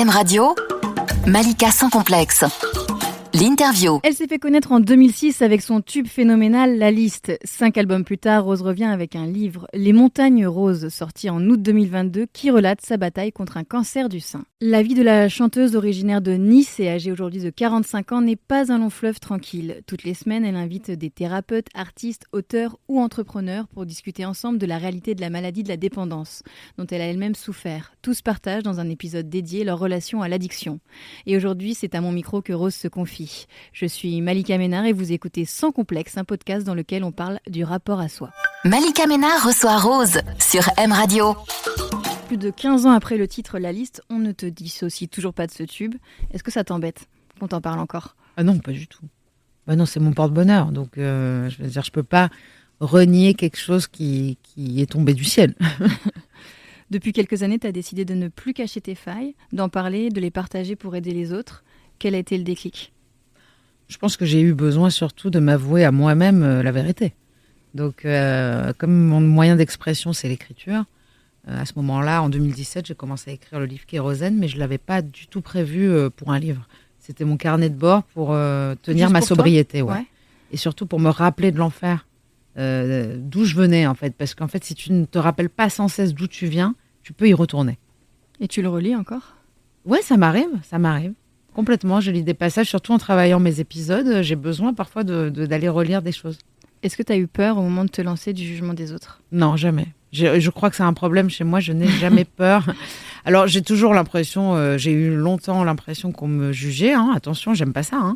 M Radio, Malika sans complexe. L'interview. Elle s'est fait connaître en 2006 avec son tube phénoménal La Liste. 5 albums plus tard, Rose revient avec un livre, Les Montagnes Roses, sorti en août 2022, qui relate sa bataille contre un cancer du sein. La vie de la chanteuse originaire de Nice et âgée aujourd'hui de 45 ans n'est pas un long fleuve tranquille. Toutes les semaines, elle invite des thérapeutes, artistes, auteurs ou entrepreneurs pour discuter ensemble de la réalité de la maladie de la dépendance, dont elle a elle-même souffert. Tous partagent dans un épisode dédié leur relation à l'addiction. Et aujourd'hui, c'est à mon micro que Rose se confie. Je suis Malika Ménard et vous écoutez Sans complexe, un podcast dans lequel on parle du rapport à soi. Malika Ménard reçoit Rose sur M Radio. Plus de 15 ans après le titre La Liste, on ne te dissocie toujours pas de ce tube. Est-ce que ça t'embête qu'on t'en parle encore ? Ah non, pas du tout. Bah non, c'est mon porte-bonheur. Donc, je veux dire, je peux pas renier quelque chose qui est tombé du ciel. Depuis quelques années, tu as décidé de ne plus cacher tes failles, d'en parler, de les partager pour aider les autres. Quel a été le déclic ? Je pense que j'ai eu besoin surtout de m'avouer à moi-même la vérité. Donc, comme mon moyen d'expression, c'est l'écriture, à ce moment-là, en 2017, j'ai commencé à écrire le livre Kérosène, mais je ne l'avais pas du tout prévu pour un livre. C'était mon carnet de bord pour tenir ma sobriété. Ouais. Et surtout pour me rappeler de l'enfer, d'où je venais, en fait. Parce qu'en fait, si tu ne te rappelles pas sans cesse d'où tu viens, tu peux y retourner. Et tu le relis encore ? Ouais, ça m'arrive. Complètement, je lis des passages, surtout en travaillant mes épisodes. J'ai besoin parfois d'aller relire des choses. Est-ce que tu as eu peur au moment de te lancer du jugement des autres ? Non, jamais. Je crois que c'est un problème chez moi, je n'ai jamais peur. Alors, j'ai toujours l'impression, j'ai eu longtemps l'impression qu'on me jugeait. Attention, j'aime pas ça.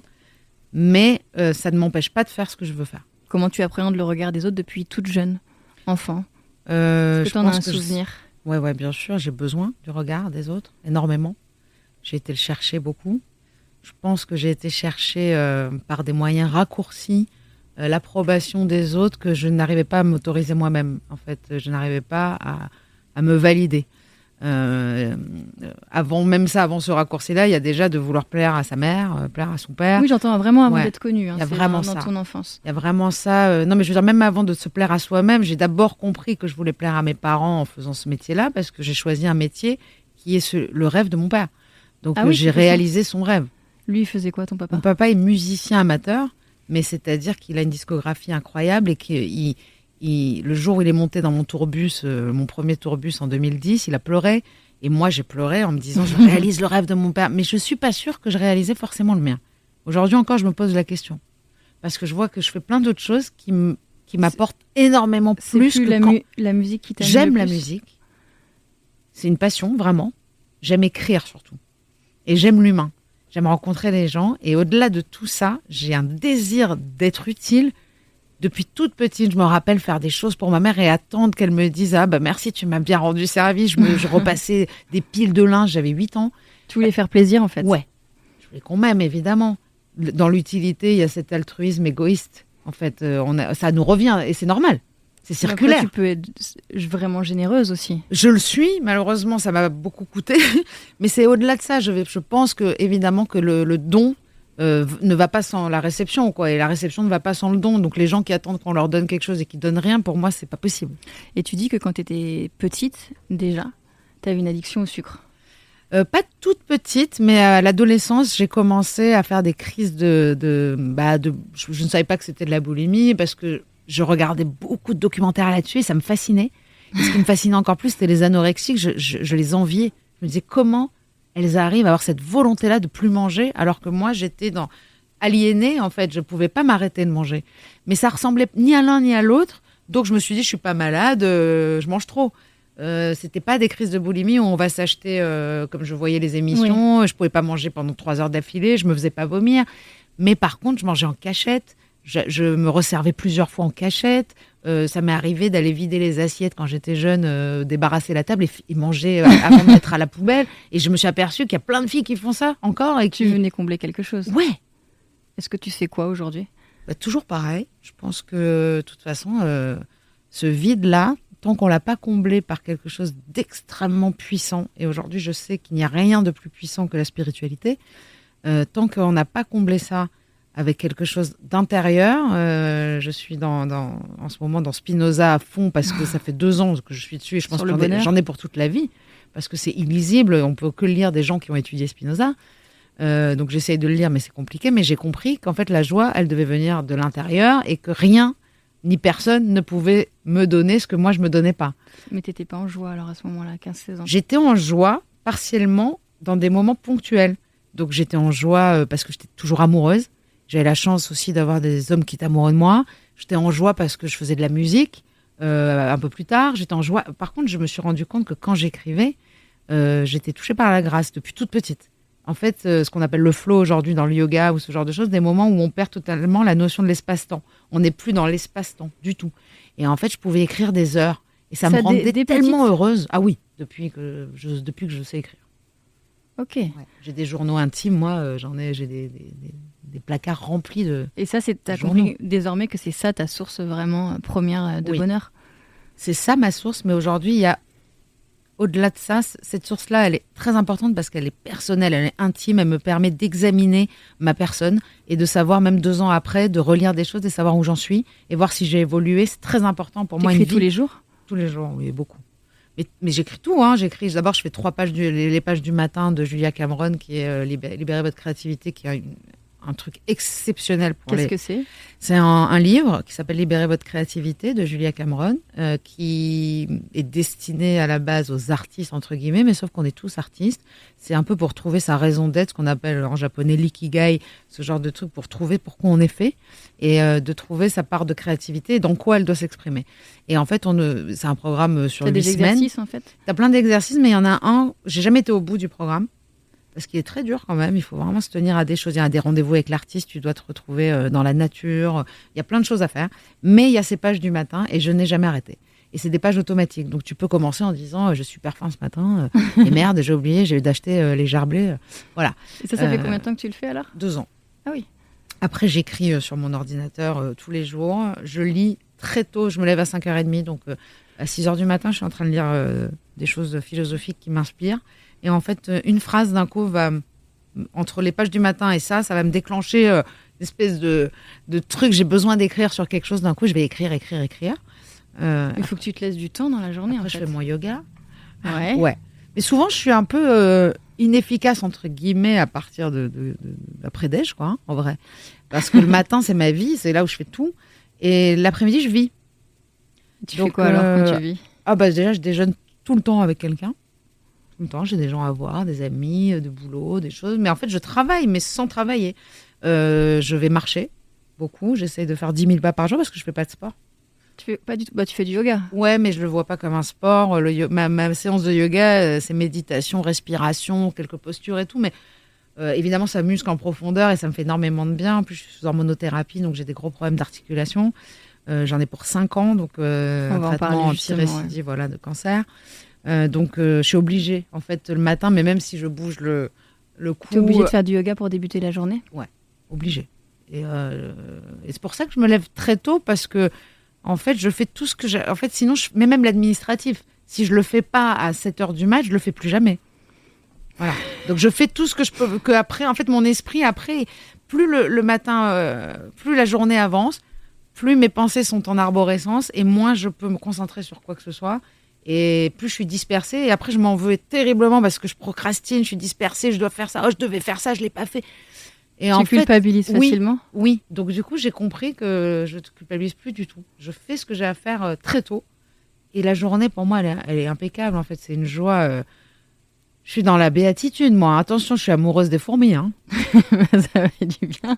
Mais ça ne m'empêche pas de faire ce que je veux faire. Comment tu appréhendes le regard des autres depuis toute jeune, enfant ? Est-ce que tu en as un souvenir ? Ouais, bien sûr, j'ai besoin du regard des autres, énormément. J'ai été le chercher beaucoup. Je pense que j'ai été chercher par des moyens raccourcis l'approbation des autres que je n'arrivais pas à m'autoriser moi-même. En fait, je n'arrivais pas à me valider. Avant ce raccourci-là, il y a déjà de vouloir plaire à sa mère, plaire à son père. Oui, j'entends vraiment avant d'être connu. Il y a vraiment dans ça. Ton enfance. Il y a vraiment ça. Non, mais je veux dire, même avant de se plaire à soi-même, j'ai d'abord compris que je voulais plaire à mes parents en faisant ce métier-là, parce que j'ai choisi un métier qui est le rêve de mon père. Donc j'ai réalisé son rêve. Lui, il faisait quoi, ton papa ? Mon papa est musicien amateur, mais c'est-à-dire qu'il a une discographie incroyable et que le jour où il est monté dans mon tourbus, mon premier tourbus en 2010, il a pleuré. Et moi, j'ai pleuré en me disant, je réalise le rêve de mon père. Mais je ne suis pas sûre que je réalisais forcément le mien. Aujourd'hui encore, je me pose la question. Parce que je vois que je fais plein d'autres choses qui m'apportent énormément plus que la musique qui t'anime. J'aime la musique. C'est une passion, vraiment. J'aime écrire surtout. Et j'aime l'humain. J'aime rencontrer les gens. Et au-delà de tout ça, j'ai un désir d'être utile. Depuis toute petite, je me rappelle faire des choses pour ma mère et attendre qu'elle me dise « Ah, bah merci, tu m'as bien rendu service. » Je repassais des piles de linge, j'avais 8 ans. Tu voulais faire plaisir, en fait. Ouais. Je voulais qu'on m'aime, évidemment. Dans l'utilité, il y a cet altruisme égoïste. En fait, ça nous revient et c'est normal. C'est circulaire. Après, tu peux être vraiment généreuse aussi. Je le suis, malheureusement, ça m'a beaucoup coûté. Mais c'est au-delà de ça. Je pense que, évidemment, que le don ne va pas sans la réception, quoi. Et la réception ne va pas sans le don. Donc les gens qui attendent qu'on leur donne quelque chose et qui donnent rien, pour moi, c'est pas possible. Et tu dis que quand tu étais petite, déjà, tu avais une addiction au sucre. Pas toute petite, mais à l'adolescence, j'ai commencé à faire des crises je ne savais pas que c'était de la boulimie parce que je regardais beaucoup de documentaires là-dessus et ça me fascinait. Et ce qui me fascinait encore plus, c'était les anorexiques. Je les enviais. Je me disais comment elles arrivent à avoir cette volonté-là de plus manger, alors que moi, j'étais aliénée, en fait. Je ne pouvais pas m'arrêter de manger. Mais ça ressemblait ni à l'un ni à l'autre. Donc, je me suis dit, je ne suis pas malade, je mange trop. C'était pas des crises de boulimie où on va s'acheter, comme je voyais les émissions, je ne pouvais pas manger pendant 3 heures d'affilée, je ne me faisais pas vomir. Mais par contre, je mangeais en cachette. Je me resservais plusieurs fois en cachette. Ça m'est arrivé d'aller vider les assiettes quand j'étais jeune, débarrasser la table et manger avant de mettre à la poubelle. Et je me suis aperçue qu'il y a plein de filles qui font ça encore. Et Tu venais combler quelque chose. Ouais. Est-ce que tu sais quoi aujourd'hui ? Toujours pareil. Je pense que, de toute façon, ce vide-là, tant qu'on ne l'a pas comblé par quelque chose d'extrêmement puissant, et aujourd'hui je sais qu'il n'y a rien de plus puissant que la spiritualité, tant qu'on n'a pas comblé ça avec quelque chose d'intérieur. Je suis en ce moment dans Spinoza à fond parce que ça fait 2 ans que je suis dessus et je pense que j'en ai pour toute la vie. parce que c'est illisible, on peut que le lire des gens qui ont étudié Spinoza. Donc j'essaye de le lire, mais c'est compliqué. Mais j'ai compris qu'en fait, la joie, elle devait venir de l'intérieur et que rien ni personne ne pouvait me donner ce que moi, je me donnais pas. Mais t'étais pas en joie alors à ce moment-là, 15-16 ans. J'étais en joie, partiellement, dans des moments ponctuels. Donc j'étais en joie parce que j'étais toujours amoureuse. J'avais la chance aussi d'avoir des hommes qui étaient amoureux de moi. J'étais en joie parce que je faisais de la musique. Un peu plus tard, j'étais en joie. Par contre, je me suis rendu compte que quand j'écrivais, j'étais touchée par la grâce depuis toute petite. En fait, ce qu'on appelle le flow aujourd'hui dans le yoga ou ce genre de choses, des moments où on perd totalement la notion de l'espace-temps. On n'est plus dans l'espace-temps du tout. Et en fait, je pouvais écrire des heures. Et ça me rendait tellement heureuse. Ah oui, depuis que je sais écrire. Ok. Ouais. J'ai des journaux intimes, moi, j'ai des placards remplis de. Et ça, t'as compris désormais que c'est ça ta source vraiment première de bonheur. C'est ça ma source, mais aujourd'hui, il y a au-delà de ça, cette source-là, elle est très importante parce qu'elle est personnelle, elle est intime, elle me permet d'examiner ma personne et de savoir, même 2 ans après, de relire des choses et savoir où j'en suis et voir si j'ai évolué. C'est très important pour moi. T'écris tous les jours ? Tous les jours, oui, beaucoup. Mais j'écris tout, hein. D'abord, je fais 3 pages, les pages du matin de Julia Cameron, qui est Libérez votre créativité, qui est un truc exceptionnel pour Qu'est-ce que c'est ? C'est un livre qui s'appelle Libérez votre créativité de Julia Cameron, qui est destiné à la base aux artistes, entre guillemets, mais sauf qu'on est tous artistes. C'est un peu pour trouver sa raison d'être, ce qu'on appelle en japonais l'ikigai, ce genre de truc pour trouver pourquoi on est fait et de trouver sa part de créativité et dans quoi elle doit s'exprimer. Et en fait, c'est un programme sur 8 semaines. T'as des exercices en fait ? T'as plein d'exercices, mais il y en a un, j'ai jamais été au bout du programme. Parce qu'il est très dur quand même, il faut vraiment se tenir à des choses. Il y a des rendez-vous avec l'artiste, tu dois te retrouver dans la nature. Il y a plein de choses à faire. Mais il y a ces pages du matin et je n'ai jamais arrêté. Et c'est des pages automatiques. Donc tu peux commencer en disant je suis super faim ce matin. Et merde, j'ai oublié, j'ai d'acheter les gerblés. Voilà. Et ça fait combien de temps que tu le fais alors ? 2 ans. Ah oui. Après, j'écris sur mon ordinateur tous les jours. Je lis très tôt. Je me lève à 5h30. Donc à 6h du matin, je suis en train de lire des choses philosophiques qui m'inspirent. Et en fait, une phrase d'un coup va, entre les pages du matin et ça va me déclencher une espèce de truc. J'ai besoin d'écrire sur quelque chose. D'un coup, je vais écrire. Il faut que tu te laisses du temps dans la journée. Après, je fais mon yoga. Ouais. Ouais. Mais souvent, je suis un peu inefficace, entre guillemets, à partir d'après-déj, quoi, hein, en vrai. Parce que le matin, c'est ma vie. C'est là où je fais tout. Et l'après-midi, je vis. Tu fais quoi alors quand tu vis ? Déjà, je déjeune tout le temps avec quelqu'un. Tout le temps, j'ai des gens à voir, des amis, de boulot, des choses. Mais en fait, je travaille, mais sans travailler. Je vais marcher beaucoup. J'essaie de faire 10 000 pas par jour parce que je fais pas de sport. Tu fais pas du tout. Tu fais du yoga. Ouais, mais je le vois pas comme un sport. Ma séance de yoga, c'est méditation, respiration, quelques postures et tout. Mais évidemment, ça muscle en profondeur et ça me fait énormément de bien. En plus, je suis sous hormonothérapie, donc j'ai des gros problèmes d'articulation. J'en ai pour 5 ans, donc un traitement anti-récidive, voilà, de cancer. Donc, je suis obligée, en fait, le matin, mais même si je bouge le cou... Tu es obligée de faire du yoga pour débuter la journée ? Ouais, obligée. Et c'est pour ça que je me lève très tôt, parce que, en fait, je fais tout ce que j'ai... En fait, sinon, mais même l'administratif, si je le fais pas à 7h du mat, je le fais plus jamais. Voilà. Donc, je fais tout ce que je peux... Que après, en fait, mon esprit, après, plus le matin, plus la journée avance, plus mes pensées sont en arborescence, et moins je peux me concentrer sur quoi que ce soit. Et plus je suis dispersée, et après je m'en veux terriblement parce que je procrastine, je suis dispersée, je dois faire ça, je devais faire ça, je l'ai pas fait. Et tu culpabilises facilement ? Oui, donc du coup j'ai compris que je ne culpabilise plus du tout. Je fais ce que j'ai à faire très tôt, et la journée pour moi elle est impeccable en fait, c'est une joie. Je suis dans la béatitude moi, attention je suis amoureuse des fourmis. Hein. Ça fait du bien.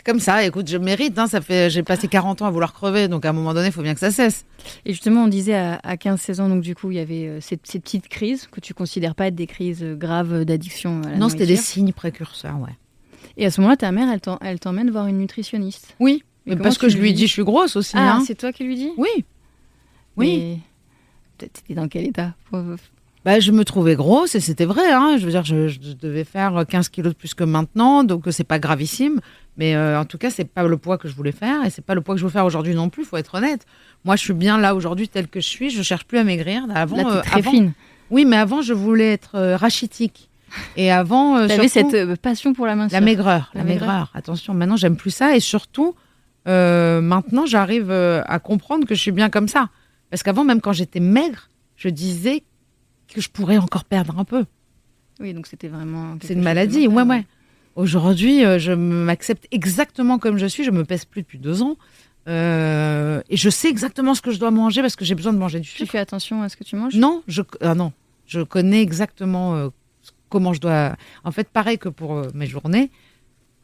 Comme ça, écoute, je mérite, hein, j'ai passé 40 ans à vouloir crever, donc à un moment donné, il faut bien que ça cesse. Et justement, on disait à 15-16 ans, donc du coup, il y avait ces petites crises que tu considères pas être des crises graves d'addiction à la Non, c'était des nourriture. signes précurseurs, ouais. Et à ce moment-là, ta mère, elle t'emmène voir une nutritionniste. Oui, mais parce que je lui dis, je suis grosse aussi. Ah, hein. c'est toi qui lui dis ? Oui. Oui. T'étais dans quel état ? Je me trouvais grosse et c'était vrai. Hein. Je veux dire, je devais faire 15 kilos de plus que maintenant, donc c'est pas gravissime. Mais en tout cas, c'est pas le poids que je voulais faire et c'est pas le poids que je veux faire aujourd'hui non plus, faut être honnête. Moi, je suis bien là aujourd'hui telle que je suis, je cherche plus à maigrir. Avant, là, t'es très fine. Oui, mais avant, je voulais être rachitique. Et avant, t'avais cette passion pour la minceur. La maigreur. Attention, maintenant, j'aime plus ça et surtout, maintenant, j'arrive à comprendre que je suis bien comme ça. Parce qu'avant, même quand j'étais maigre, je disais que je pourrais encore perdre un peu. Oui, donc c'était vraiment... C'est une maladie, ouais. Aujourd'hui, je m'accepte exactement comme je suis. Je me pèse plus depuis 2 ans. Et je sais exactement ce que je dois manger parce que j'ai besoin de manger du sucre. Tu fais attention à ce que tu manges ? Non, je connais exactement comment je dois... En fait, pareil que pour mes journées,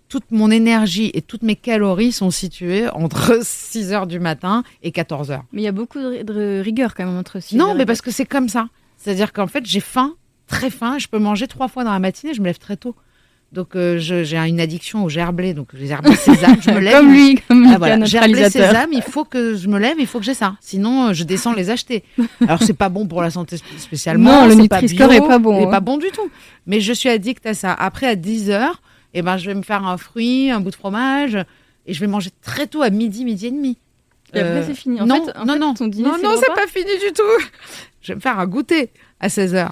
toute mon énergie et toutes mes calories sont situées entre 6h du matin et 14h. Mais il y a beaucoup de rigueur quand même entre 6h Non, mais parce que c'est comme ça. C'est-à-dire qu'en fait, j'ai faim, très faim. Je peux manger 3 fois dans la matinée, je me lève très tôt. Donc, j'ai une addiction aux gerblés. Donc, les gerblés sésame, je me lève. Comme lui, voilà. Gerblés sésame, il faut que je me lève, il faut que j'ai ça. Sinon, je descends les acheter. Alors, c'est pas bon pour la santé spécialement. Non, le c'est Nutri-Score pas bio, est pas bon. Il est pas bon du tout. Mais je suis addict à ça. Après, à 10h, je vais me faire un fruit, un bout de fromage. Et je vais manger très tôt, à midi et demi. Et après, c'est fini. Non, ton dîner, c'est pas fini du tout. Je vais me faire un goûter à 16h.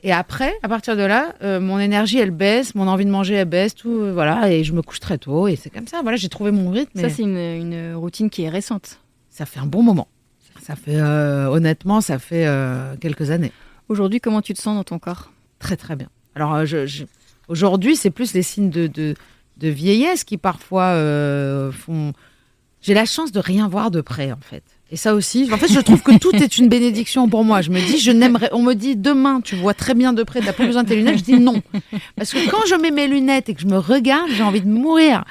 Et après, à partir de là, mon énergie, elle baisse, mon envie de manger, elle baisse, tout, voilà, et je me couche très tôt, et c'est comme ça. Voilà, j'ai trouvé mon rythme. Ça, c'est une routine qui est récente. Ça fait un bon moment. Ça fait, honnêtement, quelques années. Aujourd'hui, comment tu te sens dans ton corps ? Très, très bien. Alors, aujourd'hui, c'est plus les signes de vieillesse qui parfois font... J'ai la chance de rien voir de près, en fait. Et ça aussi, en fait, je trouve que tout est une bénédiction pour moi. Je me dis, on me dit, demain, tu vois très bien de près, t'as pas besoin de tes lunettes. Je dis non. Parce que quand je mets mes lunettes et que je me regarde, j'ai envie de mourir.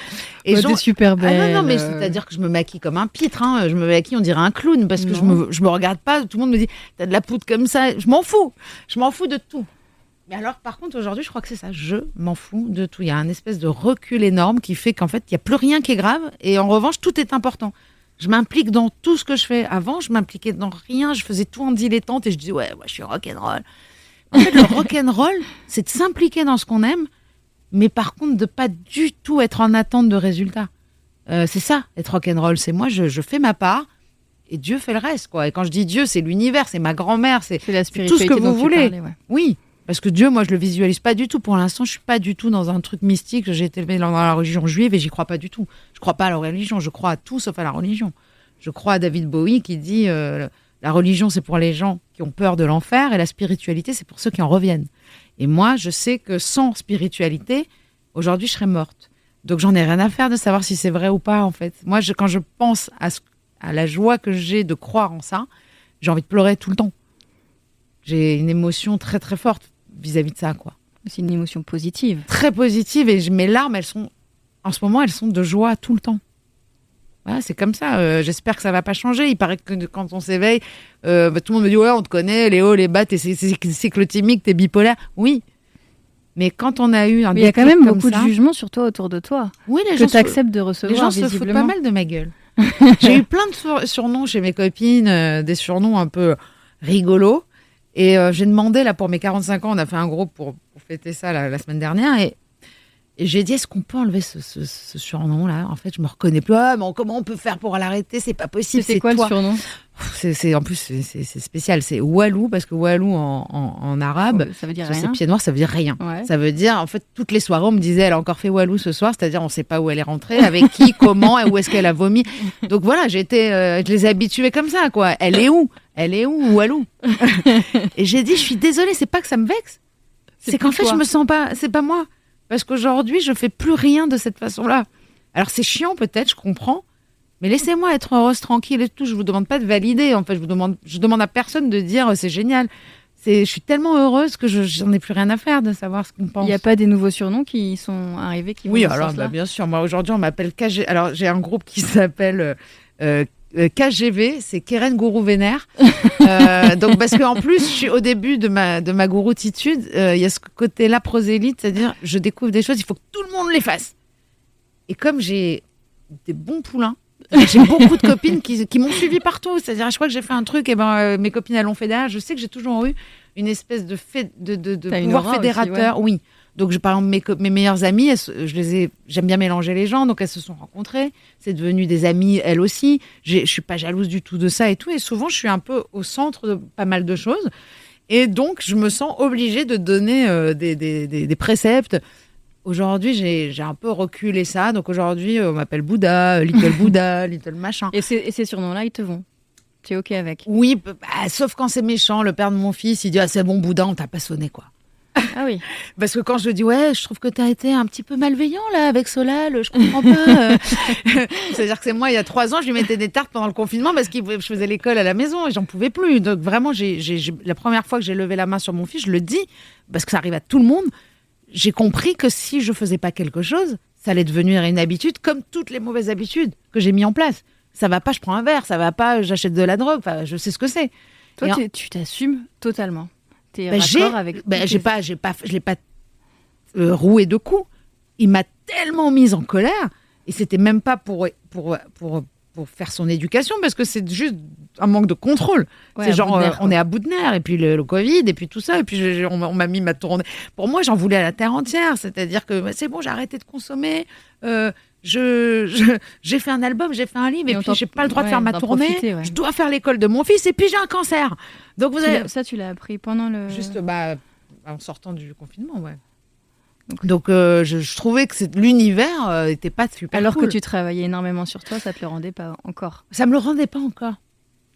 Et t'es super belle. Ah non, mais c'est-à-dire que je me maquille comme un pitre, hein. Je me maquille, on dirait un clown, parce que je me regarde pas. Tout le monde me dit, t'as de la poudre comme ça. Je m'en fous. Je m'en fous de tout. Mais alors, par contre, aujourd'hui, je crois que c'est ça. Je m'en fous de tout. Il y a un espèce de recul énorme qui fait qu'en fait, il n'y a plus rien qui est grave. Et en revanche, tout est important. Je m'implique dans tout ce que je fais. Avant, je m'impliquais dans rien. Je faisais tout en dilettante et je disais, ouais, moi, je suis rock'n'roll. En fait, le rock'n'roll, c'est de s'impliquer dans ce qu'on aime, mais par contre, de pas du tout être en attente de résultats. C'est ça, être rock'n'roll. C'est moi, je fais ma part et Dieu fait le reste, quoi. Et quand je dis Dieu, c'est l'univers, c'est ma grand-mère, c'est la tout spiritualité ce que vous voulez. Parlais, ouais. Oui. Parce que Dieu, moi, je le visualise pas du tout. Pour l'instant, je suis pas du tout dans un truc mystique. J'ai été élevée dans la religion juive et j'y crois pas du tout. Je crois pas à la religion. Je crois à tout sauf à la religion. Je crois à David Bowie qui dit la religion, c'est pour les gens qui ont peur de l'enfer et la spiritualité, c'est pour ceux qui en reviennent. Et moi, je sais que sans spiritualité, aujourd'hui, je serais morte. Donc, j'en ai rien à faire de savoir si c'est vrai ou pas, en fait. Moi, quand je pense à la joie que j'ai de croire en ça, j'ai envie de pleurer tout le temps. J'ai une émotion très, très forte vis-à-vis de ça, quoi. C'est une émotion positive. Très positive. Et mes larmes, en ce moment, elles sont de joie tout le temps. Voilà, c'est comme ça. J'espère que ça va pas changer. Il paraît que quand on s'éveille, tout le monde me dit, ouais, on te connaît, les hauts, les bas, t'es cyclotimique, t'es bipolaire. Oui. Mais quand on a eu un... Mais il y a quand même beaucoup de jugements sur toi, autour de toi. Oui, les gens... Que t'acceptes de recevoir, les gens se foutent pas mal de ma gueule. J'ai eu plein de surnoms chez mes copines, des surnoms un peu rigolos. Et j'ai demandé, là, pour mes 45 ans, on a fait un groupe pour fêter ça la semaine dernière. Et j'ai dit, est-ce qu'on peut enlever ce surnom-là ? En fait, je me reconnais plus. Ah, mais comment on peut faire pour l'arrêter ? C'est pas possible. C'est quoi toi. Le surnom ? En plus, c'est spécial. C'est Walou, parce que Walou en arabe, ça veut dire rien. C'est pied noir, ça veut dire rien. Ouais. Ça veut dire, en fait, toutes les soirées, on me disait, elle a encore fait Walou ce soir, c'est-à-dire, on sait pas où elle est rentrée, avec qui, comment, et où est-ce qu'elle a vomi. Donc voilà, je les ai habitués comme ça, quoi. Elle est où, Walou ? Et j'ai dit, je suis désolée, c'est pas que ça me vexe. C'est qu'en fait, je me sens pas, c'est pas moi. Parce qu'aujourd'hui, je fais plus rien de cette façon-là. Alors, c'est chiant peut-être, je comprends. Mais laissez-moi être heureuse, tranquille et tout. Je vous demande pas de valider. En fait, je demande à personne de dire c'est génial. Je suis tellement heureuse que j'en ai plus rien à faire de savoir ce qu'on pense. Il n'y a pas des nouveaux surnoms qui sont arrivés qui Oui, alors bien sûr. Moi, aujourd'hui, on m'appelle KG. Alors, j'ai un groupe qui s'appelle KGV, c'est Keren Gourou Vénère. Donc, parce qu'en plus, je suis au début de ma gouroutitude, il y a ce côté-là prosélyte, c'est-à-dire je découvre des choses, il faut que tout le monde les fasse. Et comme j'ai des bons poulains, j'ai beaucoup de copines qui m'ont suivi partout. C'est-à-dire, je crois que j'ai fait un truc, et mes copines elles l'ont fait derrière. Je sais que j'ai toujours eu une espèce de pouvoir fédérateur. Aussi, ouais. Oui. Donc, par exemple, mes meilleures amies, j'aime bien mélanger les gens, donc elles se sont rencontrées. C'est devenu des amies, elles aussi. Je suis pas jalouse du tout de ça et tout. Et souvent, je suis un peu au centre de pas mal de choses. Et donc, je me sens obligée de donner des préceptes. Aujourd'hui, j'ai un peu reculé ça. Donc aujourd'hui, on m'appelle Bouddha, Little Bouddha, Little machin. Et ces surnoms-là, ils te vont ? Tu es OK avec? Oui, sauf quand c'est méchant. Le père de mon fils, il dit c'est bon, boudin, on t'a pas sonné, quoi. Ah oui. Parce que quand je dis je trouve que t'as été un petit peu malveillant là avec Solal, je comprends pas. C'est-à-dire que c'est moi, il y a 3 ans, je lui mettais des tartes pendant le confinement parce que je faisais l'école à la maison et j'en pouvais plus. Donc vraiment, la première fois que j'ai levé la main sur mon fils, je le dis parce que ça arrive à tout le monde. J'ai compris que si je faisais pas quelque chose, ça allait devenir une habitude, comme toutes les mauvaises habitudes que j'ai mis en place. Ça va pas, je prends un verre. Ça va pas, j'achète de la drogue. Enfin, je sais ce que c'est. Toi, tu t'assumes totalement. T'es raccord avec. Je l'ai pas roué de coups. Il m'a tellement mise en colère et c'était même pas pour faire son éducation parce que c'est juste un manque de contrôle. Ouais, c'est genre nerfs, on est à bout de nerfs et puis le Covid et puis tout ça et puis on m'a mis ma tournée. Pour moi, j'en voulais à la terre entière. C'est-à-dire que c'est bon, j'ai arrêté de consommer. J'ai fait un album, j'ai fait un livre et puis j'ai pas le droit de faire ma tournée. Je dois faire l'école de mon fils et puis j'ai un cancer. Donc ça, tu l'as appris pendant le. Juste en sortant du confinement, ouais. Donc je trouvais que l'univers n'était pas super Alors cool. que tu travaillais énormément sur toi, ça te le rendait pas encore. Ça me le rendait pas encore.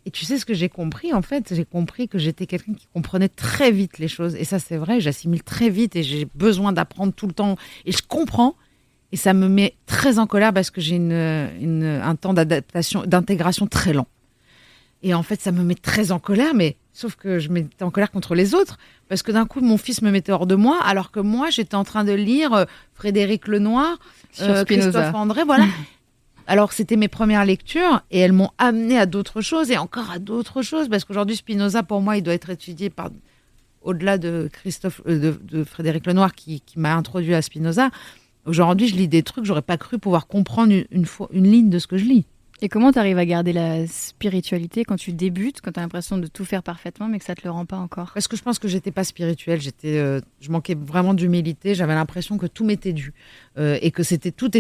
Et tu sais ce que j'ai compris en fait? J'ai compris que j'étais quelqu'un qui comprenait très vite les choses. Et ça c'est vrai, j'assimile très vite et j'ai besoin d'apprendre tout le temps. Et je comprends. Et ça me met très en colère parce que j'ai un temps d'intégration très lent. Et en fait, ça me met très en colère, mais sauf que je m'étais en colère contre les autres parce que d'un coup, mon fils me mettait hors de moi alors que moi, j'étais en train de lire Frédéric Lenoir, Christophe André, voilà. Alors, c'était mes premières lectures et elles m'ont amené à d'autres choses et encore à d'autres choses parce qu'aujourd'hui, Spinoza, pour moi, il doit être étudié au-delà de de Frédéric Lenoir qui m'a introduit à Spinoza. Aujourd'hui, je lis des trucs, j'aurais pas cru pouvoir comprendre une ligne de ce que je lis. Et comment tu arrives à garder la spiritualité quand tu débutes, quand tu as l'impression de tout faire parfaitement, mais que ça te le rend pas encore? Parce que je pense que j'étais pas spirituelle, je manquais vraiment d'humilité, j'avais l'impression que tout m'était dû et que tout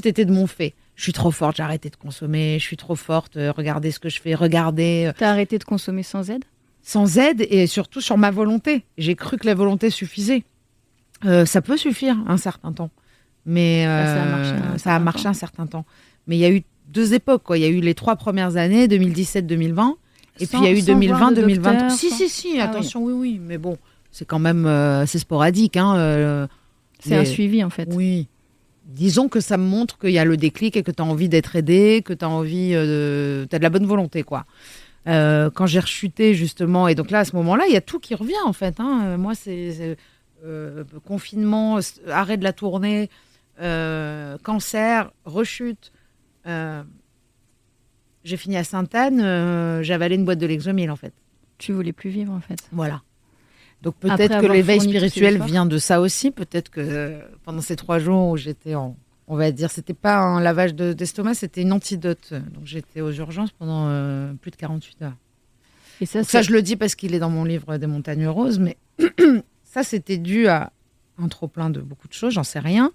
était de mon fait. Je suis trop forte, j'ai arrêté de consommer, je suis trop forte, regardez ce que je fais, regardez. T'as arrêté de consommer sans aide? Sans aide et surtout sur ma volonté. J'ai cru que la volonté suffisait. Ça peut suffire un certain temps. Mais ça a marché un certain temps. Mais il y a eu 2 époques, quoi. Il y a eu les 3 premières années, 2017-2020, et puis il y a eu 2020-2023. Si, attention, oui. Mais bon, c'est quand même c'est sporadique. C'est un suivi, en fait. Oui. Disons que ça me montre qu'il y a le déclic et que tu as envie d'être aidé, que tu as envie t'as de la bonne volonté, quoi. Quand j'ai rechuté, justement, et donc là, à ce moment-là, il y a tout qui revient, en fait. Moi, c'est confinement, arrêt de la tournée, cancer, rechute. J'ai fini à Sainte-Anne, j'ai avalé une boîte de Lexomil, en fait. Tu voulais plus vivre, en fait. Voilà. Donc peut-être que l'éveil spirituel vient de ça aussi. Peut-être que pendant ces 3 jours où j'étais on va dire, c'était pas un lavage d'estomac, c'était une antidote. Donc j'étais aux urgences pendant plus de 48 heures. Et ça, je le dis parce qu'il est dans mon livre des Montagnes Roses, mais ça, c'était dû à un trop-plein de beaucoup de choses, j'en sais rien,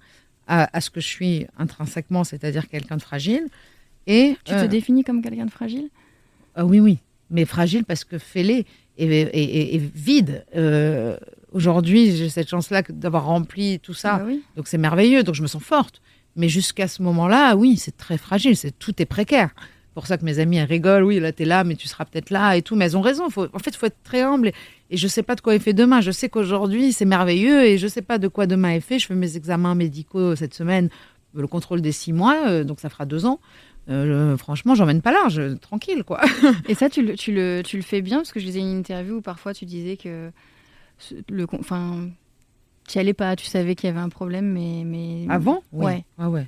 à ce que je suis intrinsèquement, c'est-à-dire quelqu'un de fragile. Et, tu te définis comme quelqu'un de fragile ? Oui, mais fragile parce que fêlé et vide. Aujourd'hui, j'ai cette chance-là d'avoir rempli tout ça, oui. Donc c'est merveilleux, donc je me sens forte. Mais jusqu'à ce moment-là, oui, c'est très fragile, tout est précaire. C'est pour ça que mes amis elles rigolent, oui, là, t'es là, mais tu seras peut-être là et tout. Mais elles ont raison, en fait, il faut être très humble. Et je sais pas de quoi est fait demain. Je sais qu'aujourd'hui, c'est merveilleux et je sais pas de quoi demain est fait. Je fais mes examens médicaux cette semaine, le contrôle des 6 mois, donc ça fera 2 ans. Franchement, j'emmène pas large, tranquille, quoi. Et ça, tu le fais bien, parce que je lisais une interview où parfois tu disais que tu allais pas, tu savais qu'il y avait un problème, mais... Avant ? Oui. Ouais. Ah ouais.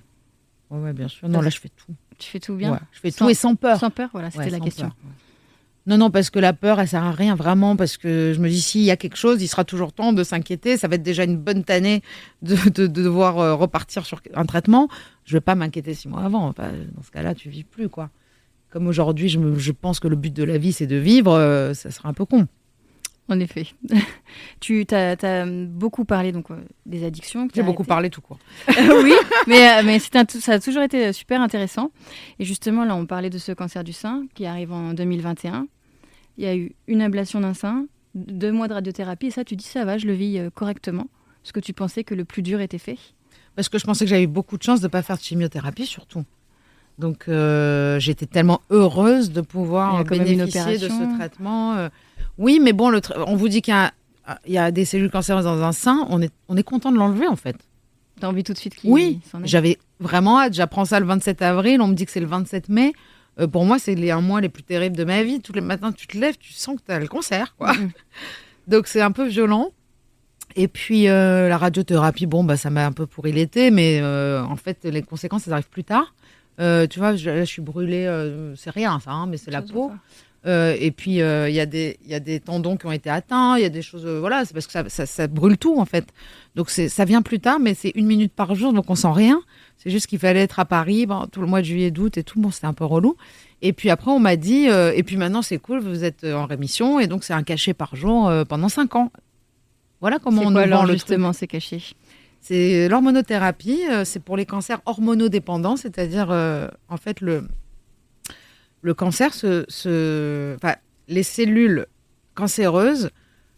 Ouais, bien sûr. Non, là, je fais tout. Tu fais tout bien ? Ouais, je fais tout et sans peur. Sans peur, voilà, c'était la question. Peur, ouais. Non, parce que la peur, elle sert à rien, vraiment, parce que je me dis, s'il y a quelque chose, il sera toujours temps de s'inquiéter. Ça va être déjà une bonne tannée de devoir repartir sur un traitement. Je vais pas m'inquiéter 6 mois avant. Enfin, dans ce cas-là, tu vis plus, quoi. Comme aujourd'hui, je pense que le but de la vie, c'est de vivre, ça sera un peu con. En effet. Tu as beaucoup parlé donc, des addictions. J'ai beaucoup parlé tout court. Oui, mais ça a toujours été super intéressant. Et justement, là, on parlait de ce cancer du sein qui arrive en 2021. Il y a eu une ablation d'un sein, 2 mois de radiothérapie. Et ça, tu dis, ça va, je le vis correctement. Parce que tu pensais que le plus dur était fait. Parce que je pensais que j'avais eu beaucoup de chance de ne pas faire de chimiothérapie, surtout. Donc, j'étais tellement heureuse de pouvoir quand même une bénéficier de opération. ce traitement. Oui, mais bon, on vous dit qu'il y a des cellules cancéreuses dans un sein, on est content de l'enlever, en fait. T'as envie tout de suite qu'il Oui, s'en aille. j'avais vraiment hâte. J'apprends ça le 27 avril, on me dit que c'est le 27 mai. Pour moi, c'est les 1 mois les plus terribles de ma vie. Tous les matins, tu te lèves, tu sens que tu as le cancer, quoi. Donc, c'est un peu violent. Et puis, la radiothérapie, ça m'a un peu pourri l'été, mais en fait, les conséquences, elles arrivent plus tard. Tu vois, là, je suis brûlée, c'est rien, ça, hein, mais c'est la peau. Et puis, il y a des tendons qui ont été atteints, il y a des choses, voilà, c'est parce que ça brûle tout, en fait. Donc, ça vient plus tard, mais c'est 1 minute par jour, donc on sent rien. C'est juste qu'il fallait être à Paris, tout le mois de juillet, d'août et tout, c'était un peu relou. Et puis après, on m'a dit, et puis maintenant, c'est cool, vous êtes en rémission, et donc c'est un cachet par jour pendant 5 ans. Voilà comment on nous vend le truc. Justement, c'est caché. C'est l'hormonothérapie, c'est pour les cancers hormonodépendants, c'est-à-dire, en fait, le cancer, les cellules cancéreuses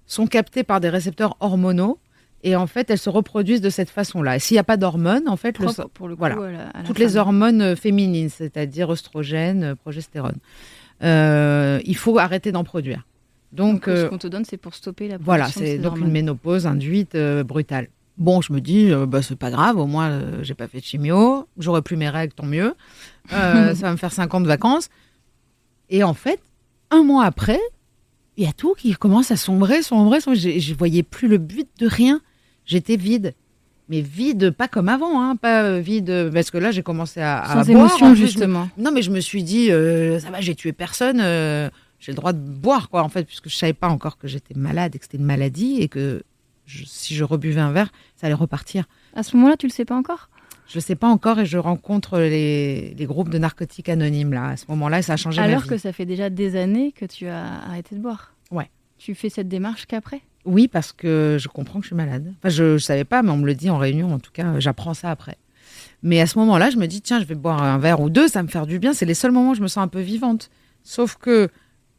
sont captées par des récepteurs hormonaux et en fait, elles se reproduisent de cette façon-là. Et s'il n'y a pas d'hormones, en fait, Pour le coup, voilà, à la toutes femme. les hormones féminines, c'est-à-dire oestrogène, progestérone, il faut arrêter d'en produire. Donc ce qu'on te donne, c'est pour stopper la production voilà, de c'est ces donc hormones. une ménopause induite brutale. Bon, je me dis, c'est pas grave, au moins, j'ai pas fait de chimio, j'aurai plus mes règles, tant mieux. Ça va me faire 5 ans de vacances. Et en fait, 1 mois après, il y a tout qui commence à sombrer. Je voyais plus le but de rien. J'étais vide. Mais vide, pas comme avant, hein, pas vide, parce que là, j'ai commencé à Sans boire. émotion, En plus, justement. Non, mais je me suis dit, ça va, j'ai tué personne, j'ai le droit de boire, quoi, en fait, puisque je savais pas encore que j'étais malade et que c'était une maladie et que si je rebuvais un verre, ça allait repartir. À ce moment-là, tu le sais pas encore ? Je ne sais pas encore et je rencontre les groupes de narcotiques anonymes, là, à ce moment-là, et ça a changé ma vie. Alors que ça fait déjà des années que tu as arrêté de boire. Ouais. Tu fais cette démarche qu'après ? Oui, parce que je comprends que je suis malade. Enfin, je ne savais pas, mais on me le dit en réunion, en tout cas, j'apprends ça après. Mais à ce moment-là, je me dis, tiens, je vais boire un verre ou 2, ça va me faire du bien. C'est les seuls moments où je me sens un peu vivante. Sauf que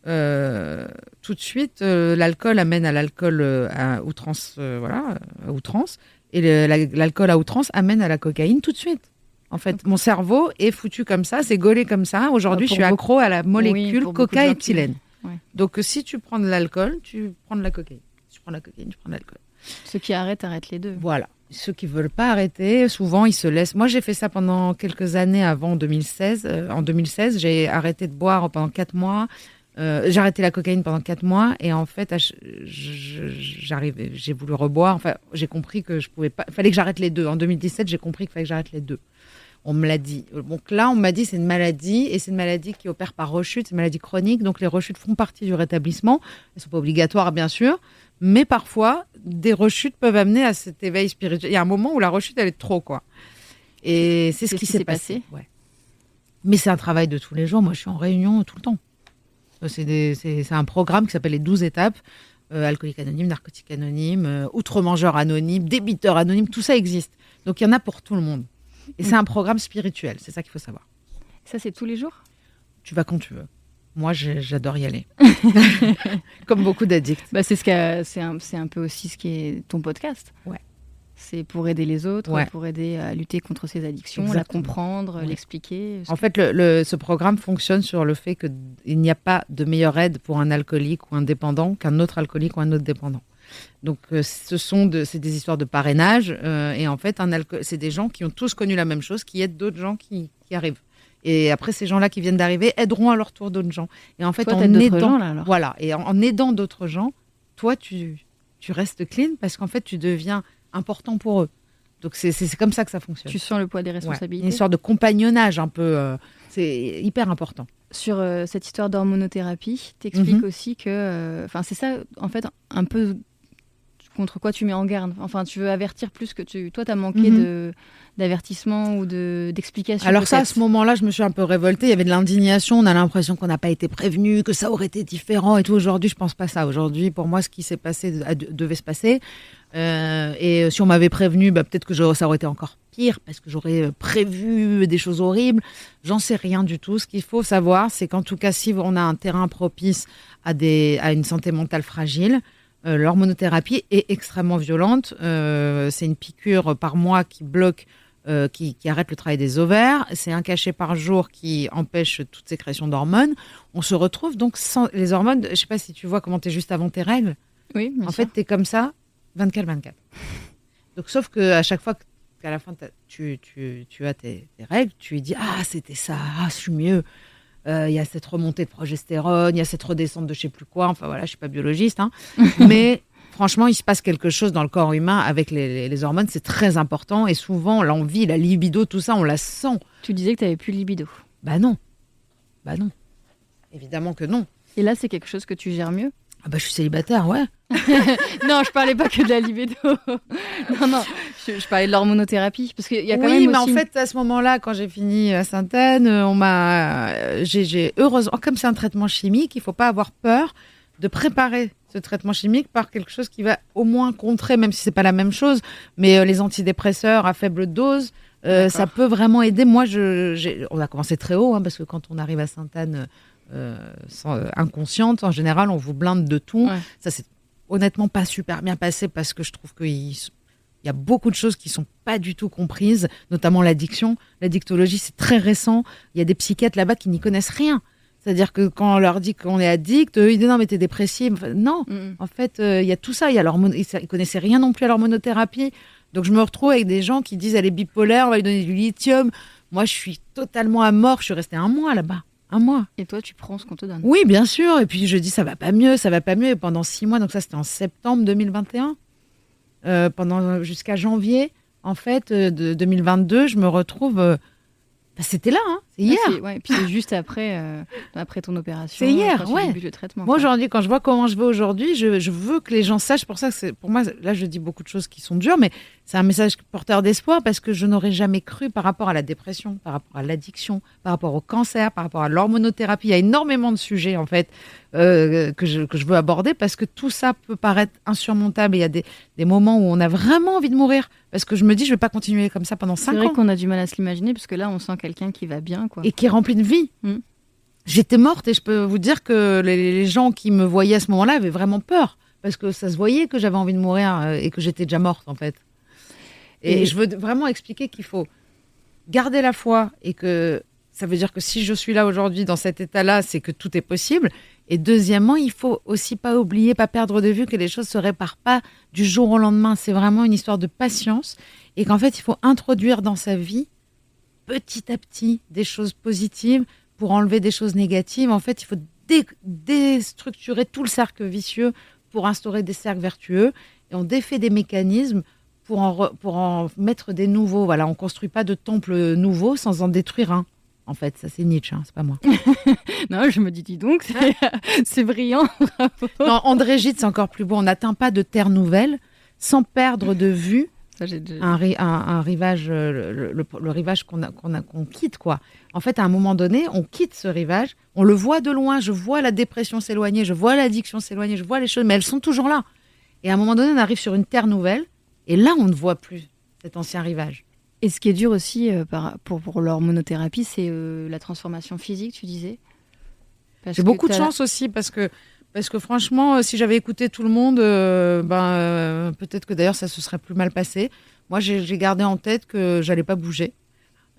tout de suite, l'alcool amène à l'alcool à outrance, à outrance. Et l'alcool à outrance amène à la cocaïne tout de suite. En fait, mon cerveau est foutu comme ça, c'est gaulé comme ça. Aujourd'hui, je suis accro à la molécule coca-éthylène. Ouais. Donc, si tu prends de l'alcool, tu prends de la cocaïne. Si tu prends de la cocaïne, tu prends de l'alcool. Ceux qui arrêtent les deux. Voilà. Ceux qui veulent pas arrêter, souvent, ils se laissent. Moi, j'ai fait ça pendant quelques années avant 2016. En 2016, j'ai arrêté de boire pendant 4 mois. J'ai arrêté la cocaïne pendant 4 mois et en fait, j'ai voulu reboire. Enfin, j'ai compris que je pouvais pas. Il fallait que j'arrête les deux. En 2017, j'ai compris qu'il fallait que j'arrête les deux. On me l'a dit. Donc là, on m'a dit c'est une maladie et c'est une maladie qui opère par rechute, c'est une maladie chronique. Donc les rechutes font partie du rétablissement. Elles sont pas obligatoires, bien sûr, mais parfois des rechutes peuvent amener à cet éveil spirituel. Il y a un moment où la rechute elle est trop, quoi. Et c'est ce qui s'est passé. Ouais. Mais c'est un travail de tous les jours. Moi, je suis en réunion tout le temps. C'est un programme qui s'appelle les 12 étapes. Alcoolique anonyme, narcotique anonyme, outre-mangeur anonyme, débiteur anonyme, tout ça existe. Donc il y en a pour tout le monde. Et c'est un programme spirituel, c'est ça qu'il faut savoir. Ça, c'est tous les jours ? Tu vas quand tu veux. Moi, j'adore y aller. Comme beaucoup d'addicts. Bah, c'est un peu aussi ce qui est ton podcast. Ouais. C'est pour aider les autres, ouais. Pour aider à lutter contre ces addictions, Exactement. la comprendre, ouais. l'expliquer. En fait, ce programme fonctionne sur le fait qu'il n'y a pas de meilleure aide pour un alcoolique ou un dépendant qu'un autre alcoolique ou un autre dépendant. Donc, c'est des histoires de parrainage. Et en fait, c'est des gens qui ont tous connu la même chose, qui aident d'autres gens qui arrivent. Et après, ces gens-là qui viennent d'arriver aideront à leur tour d'autres gens. Et en fait, toi, en aidant, gens, là, alors. Voilà, et en aidant d'autres gens, toi, tu restes clean parce qu'en fait, tu deviens important pour eux. Donc, c'est comme ça que ça fonctionne. Tu sens le poids des responsabilités. Ouais, une sorte de compagnonnage un peu. C'est hyper important. Sur cette histoire d'hormonothérapie, t'expliques aussi que... c'est ça, en fait, un peu contre quoi tu mets en garde. Enfin, tu veux avertir plus que toi, t'as manqué d'avertissement ou d'explication. Alors ça, à ce moment-là, je me suis un peu révoltée. Il y avait de l'indignation. On a l'impression qu'on n'a pas été prévenu, que ça aurait été différent et tout. Aujourd'hui, je pense pas ça. Aujourd'hui, pour moi, ce qui s'est passé devait se passer. Et si on m'avait prévenu, peut-être que ça aurait été encore pire parce que j'aurais prévu des choses horribles. J'en sais rien du tout. Ce qu'il faut savoir, c'est qu'en tout cas, si on a un terrain propice à une santé mentale fragile, l'hormonothérapie est extrêmement violente. C'est une piqûre par mois qui bloque qui arrête le travail des ovaires. C'est un cachet par jour qui empêche toute sécrétion d'hormones. On se retrouve donc sans les hormones. Je ne sais pas si tu vois comment tu es juste avant tes règles. Oui, bien En sûr. fait, tu es comme ça 24/24. Donc, sauf qu'à chaque fois qu'à la fin, tu as tes règles, tu lui dis « Ah, c'était ça, ah, je suis mieux. Il y a cette remontée de progestérone, il y a cette redescente de je sais plus quoi. » Enfin, voilà, je ne suis pas biologiste. Hein. Mais franchement, il se passe quelque chose dans le corps humain avec les hormones. C'est très important. Et souvent, l'envie, la libido, tout ça, on la sent. Tu disais que tu n'avais plus de libido. Bah non. Évidemment que non. Et là, c'est quelque chose que tu gères mieux? Ah bah, je suis célibataire, ouais. Non, je parlais pas que de la libido. Non, je parlais de l'hormonothérapie. Parce qu'il y a quand Oui, même mais aussi en fait, à ce moment-là, quand j'ai fini à Sainte-Anne, j'ai heureusement, comme c'est un traitement chimique, il faut pas avoir peur de préparer ce traitement chimique par quelque chose qui va au moins contrer, même si c'est pas la même chose, mais les antidépresseurs à faible dose, ça peut vraiment aider. Moi, on a commencé très haut, hein, parce que quand on arrive à Sainte-Anne inconsciente, en général, on vous blinde de tout. Ouais. Ça, c'est honnêtement pas super bien passé parce que je trouve qu'il y a beaucoup de choses qui sont pas du tout comprises, notamment l'addiction. L'addictologie, c'est très récent. Il y a des psychiatres là-bas qui n'y connaissent rien. C'est-à-dire que quand on leur dit qu'on est addict, ils disent non, mais t'es dépressive. Enfin, non, en fait, il y a tout ça. Il y a ils connaissaient rien non plus à l'hormonothérapie. Donc, je me retrouve avec des gens qui disent elle est bipolaire, on va lui donner du lithium. Moi, je suis totalement à mort. Je suis restée 1 mois là-bas. 1 mois. Et toi, tu prends ce qu'on te donne. Oui, bien sûr. Et puis, je dis ça va pas mieux, ça va pas mieux. Et pendant 6 mois, donc ça, c'était en septembre 2021, jusqu'à janvier, en fait, de 2022, je me retrouve... c'était là, hein, c'est hier. Et puis c'est juste après ton opération. C'est hier, quand tu ouais. débutes le traitement. Moi, quoi. aujourd'hui, quand je vois comment je vais aujourd'hui, je veux que les gens sachent. Pour ça, pour moi, là, je dis beaucoup de choses qui sont dures, mais c'est un message porteur d'espoir parce que je n'aurais jamais cru par rapport à la dépression, par rapport à l'addiction, par rapport au cancer, par rapport à l'hormonothérapie. Il y a énormément de sujets, en fait, que je veux aborder parce que tout ça peut paraître insurmontable. Il y a des moments où on a vraiment envie de mourir parce que je me dis, je ne vais pas continuer comme ça pendant 5 ans. C'est vrai qu'on a du mal à se l'imaginer parce que là, on sent quelqu'un qui va bien, quoi. Et qui est rempli de vie. J'étais morte et je peux vous dire que les gens qui me voyaient à ce moment-là avaient vraiment peur parce que ça se voyait que j'avais envie de mourir et que j'étais déjà morte en fait. Et je veux vraiment expliquer qu'il faut garder la foi et que ça veut dire que si je suis là aujourd'hui dans cet état-là, c'est que tout est possible. Et deuxièmement, il faut aussi pas oublier, pas perdre de vue que les choses se réparent pas du jour au lendemain. C'est vraiment une histoire de patience et qu'en fait, il faut introduire dans sa vie petit à petit des choses positives pour enlever des choses négatives. En fait, il faut déstructurer tout le cercle vicieux pour instaurer des cercles vertueux. Et on défait des mécanismes pour en mettre des nouveaux. Voilà, on ne construit pas de temple nouveau sans en détruire un. En fait, ça c'est Nietzsche, hein, c'est pas moi. Non, je me dis donc, c'est brillant. Non, André Gide, c'est encore plus beau. On n'atteint pas de terre nouvelle sans perdre de vue un rivage, le rivage qu'on quitte, quoi. En fait, à un moment donné, on quitte ce rivage, on le voit de loin, je vois la dépression s'éloigner, je vois l'addiction s'éloigner, je vois les choses, mais elles sont toujours là. Et à un moment donné, on arrive sur une terre nouvelle, et là, on ne voit plus cet ancien rivage. Et ce qui est dur aussi pour l'hormonothérapie, c'est la transformation physique, tu disais. J'ai beaucoup de chance aussi, parce que franchement, si j'avais écouté tout le monde, peut-être que d'ailleurs ça se serait plus mal passé. Moi, j'ai gardé en tête que j'allais pas bouger,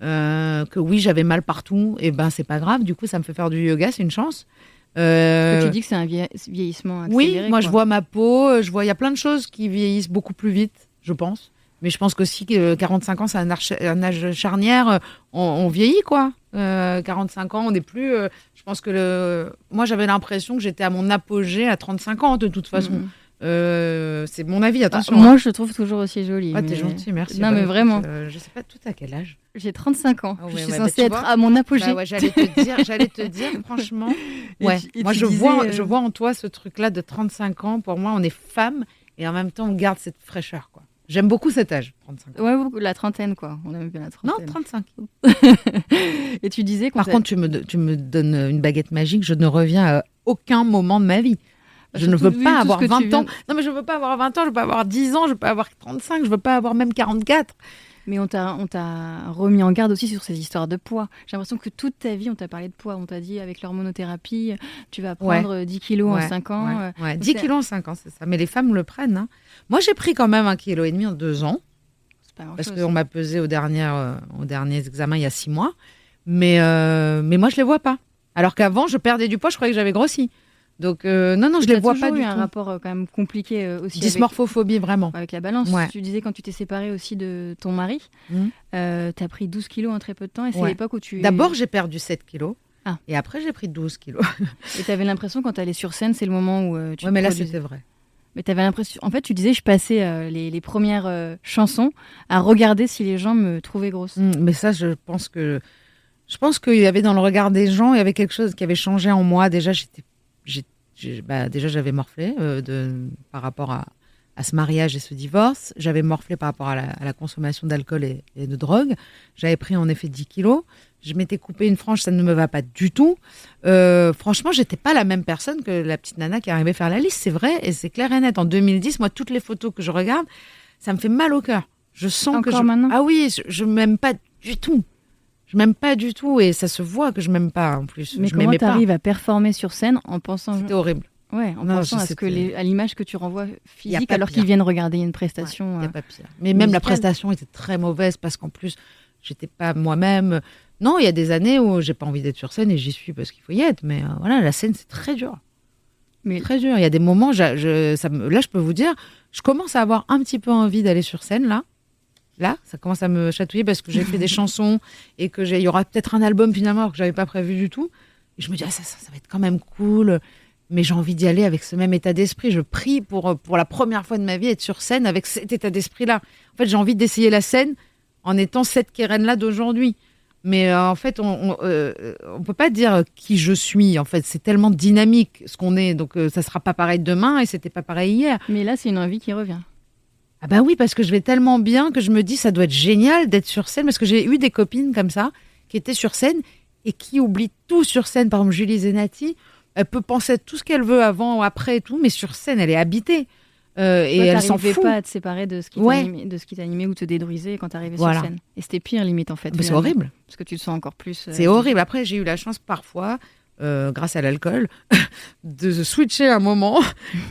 que oui, j'avais mal partout, et c'est pas grave. Du coup, ça me fait faire du yoga, c'est une chance. Parce que tu dis que c'est un vieillissement accéléré. Oui, moi je vois ma peau, il y a plein de choses qui vieillissent beaucoup plus vite, je pense. Mais je pense qu'aussi que 45 ans, c'est un âge charnière. On vieillit, quoi. 45 ans, on n'est plus... je pense que moi, j'avais l'impression que j'étais à mon apogée à 35 ans, de toute façon. C'est mon avis, attention. Moi, je te trouve toujours aussi jolie. Ouais, t'es gentille, merci. Non, mais vraiment. Je sais pas tout à quel âge. J'ai 35 ans. Oh, je suis censée être à mon apogée. J'allais te dire, franchement. Ouais. Moi, je vois en toi ce truc-là de 35 ans. Pour moi, on est femme et en même temps, on garde cette fraîcheur, quoi. J'aime beaucoup cet âge, 35 ans. Ouais, la trentaine, quoi. On aime bien la trentaine. Non, 35. Et tu disais... Par contre, tu me donnes une baguette magique, je ne reviens à aucun moment de ma vie. Je ne veux pas avoir 20 ans. Non, mais je ne veux pas avoir 20 ans, je ne veux pas avoir 10 ans, je ne veux pas avoir 35, je ne veux pas avoir même 44. Mais on t'a remis en garde aussi sur ces histoires de poids. J'ai l'impression que toute ta vie, on t'a parlé de poids. On t'a dit, avec l'hormonothérapie, tu vas prendre 10 kilos en 5 ans. Ouais. 10 kilos en 5 ans, c'est ça. Mais les femmes le prennent. Hein. Moi, j'ai pris quand même 1,5 kg en 2 ans. C'est pas parce grand-chose. qu'on m'a pesé aux derniers examens il y a 6 mois. Mais moi, je les vois pas. Alors qu'avant, je perdais du poids, je croyais que j'avais grossi. Donc, non, je les vois pas du tout. Tu as toujours eu un tout. rapport quand même compliqué aussi Dysmorphophobie, vraiment. avec la balance. Ouais. Tu disais quand tu t'es séparée aussi de ton mari, Mmh. tu as pris 12 kilos en très peu de temps et c'est Ouais. l'époque où tu... D'abord, j'ai perdu 7 kilos. Ah. Et après, j'ai pris 12 kilos. Et tu avais l'impression quand tu allais sur scène, c'est le moment où tu Ouais, mais là, produisais. c'était vrai. Mais tu avais l'impression... En fait, tu disais, je passais les premières chansons à regarder si les gens me trouvaient grosse. Mais ça, je pense qu'il y avait dans le regard des gens, il y avait quelque chose qui avait changé en moi. Déjà, déjà j'avais morflé par rapport à ce mariage et ce divorce. J'avais morflé par rapport à la consommation d'alcool et de drogue. J'avais pris en effet 10 kilos. Je m'étais coupé une frange, ça ne me va pas du tout. Franchement, j'étais pas la même personne que la petite nana qui arrivait faire la liste, c'est vrai, et c'est clair et net. En 2010, moi, toutes les photos que je regarde, ça me fait mal au cœur. Je sens Encore maintenant ? Ah oui, je m'aime pas du tout. Je m'aime pas du tout et ça se voit que je m'aime pas en plus. Mais je comment m'aimais tu pas. arrives à performer sur scène en pensant... C'était horrible. Ouais, en Non, pensant à l'image que tu renvoies physique pas alors pire. qu'ils viennent regarder une prestation. Il n'y a pas pire. Mais même la musicale. prestation était très mauvaise parce qu'en plus, j'étais pas moi-même. Non, il y a des années où j'ai pas envie d'être sur scène et j'y suis parce qu'il faut y être. Mais voilà, la scène, c'est très dur. Mais Très dur. Il y a des moments, là, je peux vous dire, je commence à avoir un petit peu envie d'aller sur scène, là. Là, ça commence à me chatouiller parce que j'ai fait des chansons et il y aura peut-être un album finalement alors que j'avais pas prévu du tout. Et je me dis, ça va être quand même cool. Mais j'ai envie d'y aller avec ce même état d'esprit. Je prie pour la première fois de ma vie être sur scène avec cet état d'esprit-là. En fait, j'ai envie d'essayer la scène en étant cette Keren-là d'aujourd'hui. Mais en fait, on peut pas dire qui je suis. En fait, c'est tellement dynamique ce qu'on est. Donc, ça sera pas pareil demain et c'était pas pareil hier. là, c'est une envie qui revient. Ah bah oui, parce que je vais tellement bien que je me dis ça doit être génial d'être sur scène. Parce que j'ai eu des copines comme ça qui étaient sur scène et qui oublient tout sur scène. Par exemple, Julie Zenati, elle peut penser tout ce qu'elle veut avant, après et tout, mais sur scène, elle est habitée. Et elle s'en fout. Pas à te séparer de ce qui t'animait ou te dédruisait quand t'arrivais sur scène. Et c'était pire limite en fait. Mais c'est horrible. Parce que tu te sens encore plus... C'est horrible. Après, j'ai eu la chance parfois, grâce à l'alcool, de switcher un moment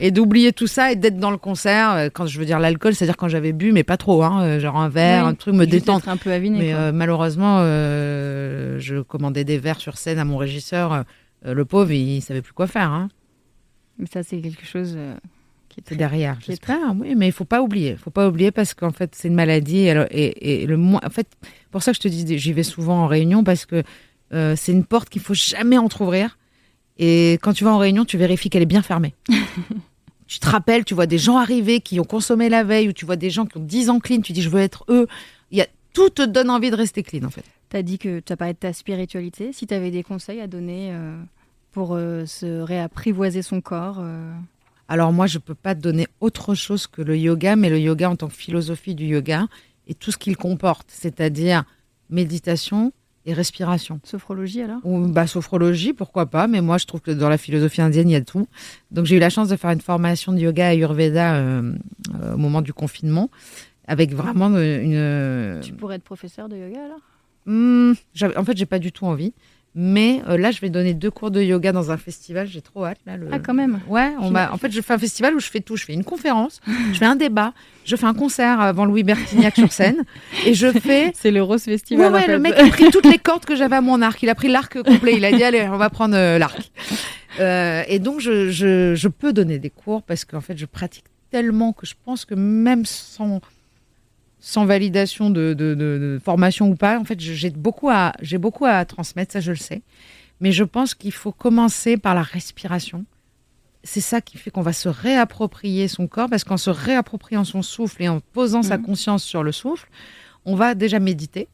et d'oublier tout ça et d'être dans le concert. Quand je veux dire l'alcool, c'est-à-dire quand j'avais bu, mais pas trop, hein, genre un verre, un truc me détendre. Être un peu aviné. Mais malheureusement, je commandais des verres sur scène à mon régisseur. Le pauvre, il savait plus quoi faire. Hein. Mais ça, c'est quelque chose qui est C'est derrière. qui est J'espère, oui, mais il faut pas oublier. Il faut pas oublier parce qu'en fait, c'est une maladie. En fait, pour ça que je te dis, j'y vais souvent en réunion parce que c'est une porte qu'il faut jamais entrouvrir. Et quand tu vas en réunion, tu vérifies qu'elle est bien fermée. Tu te rappelles, tu vois des gens arriver qui ont consommé la veille ou tu vois des gens qui ont 10 ans clean. Tu dis, je veux être eux. Tout te donne envie de rester clean, en fait. Tu as dit que tu as parlé de ta spiritualité. Si tu avais des conseils à donner pour se réapprivoiser son corps Alors moi, je peux pas te donner autre chose que le yoga, mais le yoga en tant que philosophie du yoga et tout ce qu'il comporte, c'est-à-dire méditation et respiration. Sophrologie alors ? Ou sophrologie, pourquoi pas, mais moi je trouve que dans la philosophie indienne, il y a tout. Donc j'ai eu la chance de faire une formation de yoga Ayurveda au moment du confinement, avec vraiment une... Tu pourrais être professeur de yoga alors ? En fait, j'ai pas du tout envie. Mais là, je vais donner 2 cours de yoga dans un festival. J'ai trop hâte. Là, Ah, quand même. Ouais, en fait, je fais un festival où je fais tout. Je fais une conférence, je fais un débat, je fais un concert avant Louis Bertignac sur scène. Et je fais... C'est le Rose Festival. Ouais, en fait. le mec a pris toutes les cordes que j'avais à mon arc. Il a pris l'arc complet. Il a dit, allez, on va prendre l'arc. Et donc, je peux donner des cours parce qu'en fait, je pratique tellement que je pense que même sans validation de formation ou pas, en fait, j'ai beaucoup à transmettre, ça je le sais. Mais je pense qu'il faut commencer par la respiration. C'est ça qui fait qu'on va se réapproprier son corps, parce qu'en se réappropriant son souffle et en posant sa conscience sur le souffle, on va déjà méditer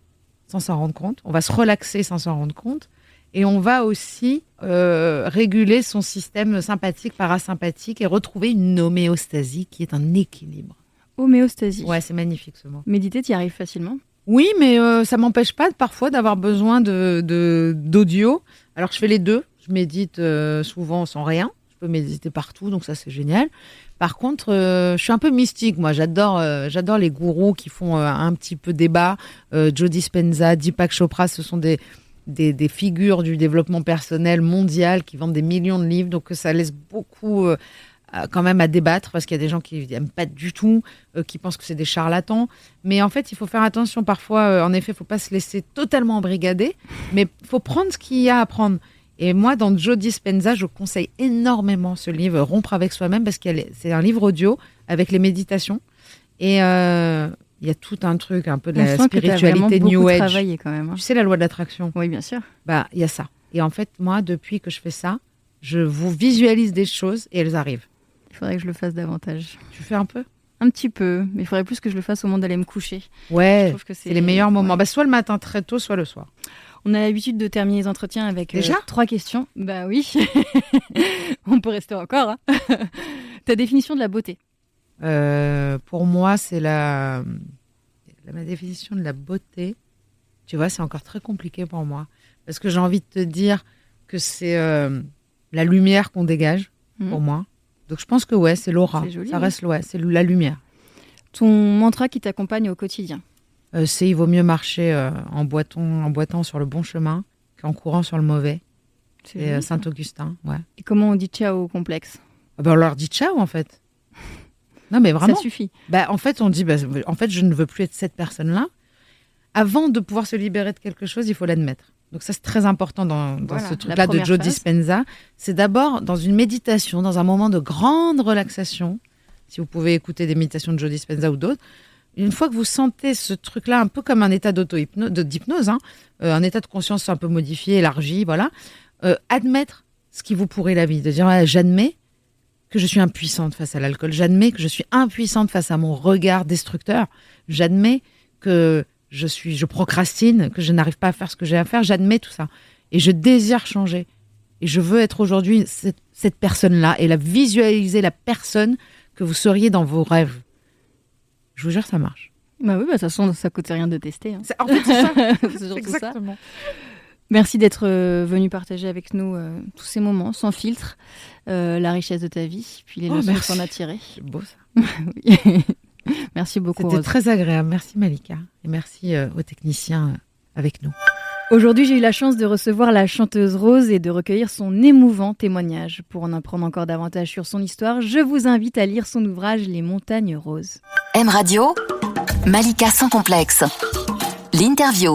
sans s'en rendre compte, on va se relaxer sans s'en rendre compte, et on va aussi réguler son système sympathique, parasympathique, et retrouver une homéostasie qui est un équilibre. Homéostasie. Ouais, c'est magnifique ce mot. Méditer, tu y arrives facilement ? Oui, mais ça m'empêche pas parfois d'avoir besoin d'audio. Alors je fais les deux. Je médite souvent sans rien. Je peux méditer partout, donc ça c'est génial. Par contre, je suis un peu mystique. Moi, j'adore les gourous qui font un petit peu débat. Joe Dispenza, Deepak Chopra, ce sont des figures du développement personnel mondial qui vendent des millions de livres. Donc ça laisse beaucoup quand même à débattre parce qu'il y a des gens qui n'aiment pas du tout, qui pensent que c'est des charlatans. Mais en fait, il faut faire attention. Parfois, en effet, il ne faut pas se laisser totalement embrigader, mais il faut prendre ce qu'il y a à prendre. Et moi, dans Joe Dispenza, je conseille énormément ce livre, Rompre avec soi-même, parce que c'est un livre audio avec les méditations. Et il y a tout un truc, un peu de la spiritualité New Age. Travaillé quand même, hein. Tu sais, la loi de l'attraction. Oui, bien sûr. Bah, il y a ça. Et en fait, moi, depuis que je fais ça, je vous visualise des choses et elles arrivent. Il faudrait que je le fasse davantage. Tu fais un peu ? Un petit peu, mais il faudrait plus que je le fasse au moment d'aller me coucher. Ouais, je trouve que c'est les meilleurs moments. Ouais. Bah, soit le matin très tôt, soit le soir. On a l'habitude de terminer les entretiens avec Déjà 3 questions. Bah oui, on peut rester encore. Hein. Ta définition de la beauté ? Pour moi, c'est ma définition de la beauté. Tu vois, c'est encore très compliqué pour moi. Parce que j'ai envie de te dire que c'est la lumière qu'on dégage, pour moi. Donc je pense que ouais, c'est l'aura. C'est joli, ça reste c'est la lumière. Ton mantra qui t'accompagne au quotidien ? C'est il vaut mieux marcher en boitant sur le bon chemin qu'en courant sur le mauvais. C'est Saint-Augustin, ouais. Et comment on dit ciao au complexe ? On leur dit ciao en fait. Non mais vraiment. Ça suffit. En fait, on dit en fait, je ne veux plus être cette personne-là. Avant de pouvoir se libérer de quelque chose, il faut l'admettre. Donc ça, c'est très important dans ce truc-là de Joe Dispenza. C'est d'abord dans une méditation, dans un moment de grande relaxation. Si vous pouvez écouter des méditations de Joe Dispenza ou d'autres, une fois que vous sentez ce truc-là, un peu comme un état d'hypnose, un état de conscience un peu modifié, élargi, voilà, admettre ce qui vous pourrit la vie, de dire j'admets que je suis impuissante face à l'alcool, j'admets que je suis impuissante face à mon regard destructeur, j'admets que je procrastine, que je n'arrive pas à faire ce que j'ai à faire, j'admets tout ça. Et je désire changer. Et je veux être aujourd'hui cette personne-là et visualiser la personne que vous seriez dans vos rêves. Je vous jure, ça marche. Bah oui, de toute façon, ça coûte rien de tester. Hein. En fait, c'est ça. C'est exactement. Ça. Merci d'être venu partager avec nous tous ces moments, sans filtre, la richesse de ta vie, puis les leçons qu'on a tirées. C'est beau ça. Oui. Merci beaucoup. C'était Rose. très agréable. Merci Malika. Et merci aux techniciens avec nous. Aujourd'hui, j'ai eu la chance de recevoir la chanteuse Rose et de recueillir son émouvant témoignage. Pour en apprendre encore davantage sur son histoire, je vous invite à lire son ouvrage Les Montagnes Roses. M Radio, Malika sans complexe. L'interview.